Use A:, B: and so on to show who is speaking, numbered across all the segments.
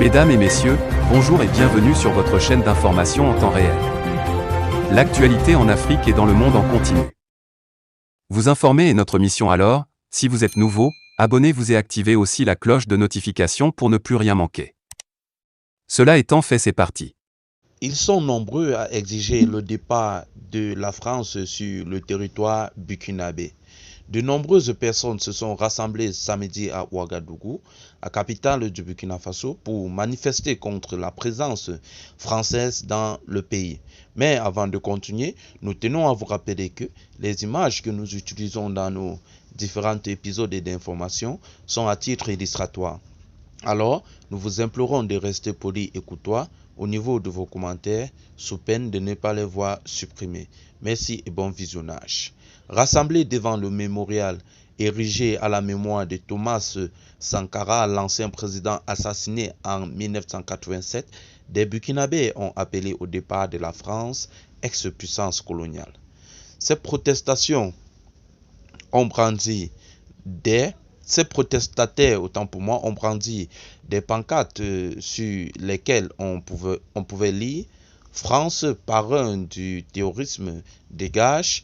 A: Mesdames et messieurs, bonjour et bienvenue sur votre chaîne d'information en temps réel. L'actualité en Afrique et dans le monde en continu. Vous informer est notre mission alors, si vous êtes nouveau, abonnez-vous et activez aussi la cloche de notification pour ne plus rien manquer. Cela étant fait, c'est parti.
B: Ils sont nombreux à exiger le départ de la France sur le territoire burkinabé. De nombreuses personnes se sont rassemblées samedi à Ouagadougou, la capitale du Burkina Faso, pour manifester contre la présence française dans le pays. Mais avant de continuer, nous tenons à vous rappeler que les images que nous utilisons dans nos différents épisodes d'information sont à titre illustratoire. Alors, nous vous implorons de rester polis et courtois au niveau de vos commentaires, sous peine de ne pas les voir supprimés. Merci et bon visionnage. Rassemblés devant le mémorial érigé à la mémoire de Thomas Sankara, l'ancien président assassiné en 1987, des Burkinabés ont appelé au départ de la France, ex-puissance coloniale. Ces protestations ont brandi Ces protestataires, autant pour moi, ont brandi des pancartes sur lesquelles on pouvait lire « France, parrain du terrorisme, dégage,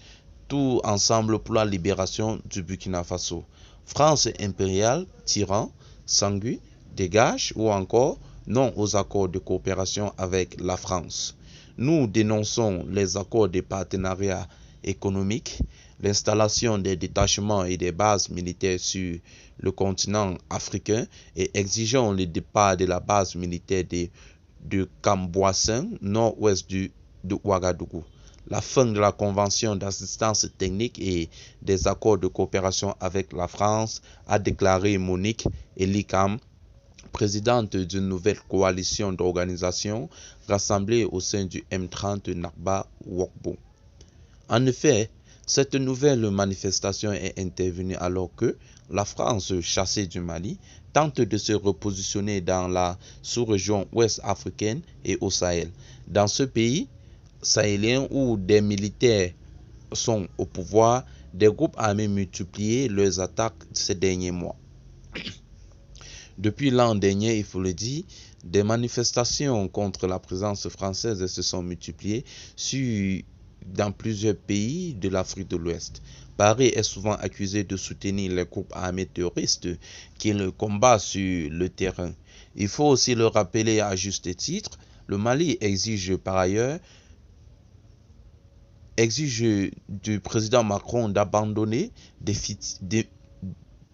B: tout ensemble pour la libération du Burkina Faso. France impériale, tyran, sanguin, dégage » ou encore « non aux accords de coopération avec la France ». Nous dénonçons les accords de partenariat économique, l'installation des détachements et des bases militaires sur le continent africain et exigeons le départ de la base militaire de Camboissin, nord-ouest de Ouagadougou, la fin de la convention d'assistance technique et des accords de coopération avec la France, a déclaré Monique Elikam, présidente d'une nouvelle coalition d'organisations rassemblées au sein du M30 Narba Wokbo. En effet, cette nouvelle manifestation est intervenue alors que la France, chassée du Mali, tente de se repositionner dans la sous-région ouest africaine et au Sahel. Dans ce pays sahélien où des militaires sont au pouvoir, des groupes armés multiplient leurs attaques ces derniers mois. Depuis l'an dernier, il faut le dire, des manifestations contre la présence française se sont multipliées dans plusieurs pays de l'Afrique de l'Ouest. Paris est souvent accusé de soutenir les groupes armés terroristes qui le combattent sur le terrain. Il faut aussi le rappeler à juste titre, le Mali exige du président Macron d'abandonner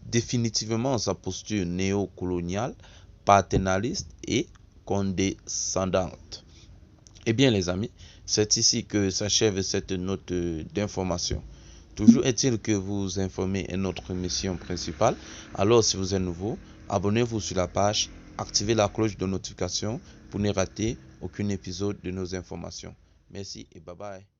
B: définitivement sa posture néocoloniale, paternaliste et condescendante. Eh bien les amis, c'est ici que s'achève cette note d'information. Toujours est-il que vous informez est notre mission principale. Alors si vous êtes nouveau, abonnez-vous sur la page, activez la cloche de notification pour ne rater aucun épisode de nos informations. Merci et bye bye.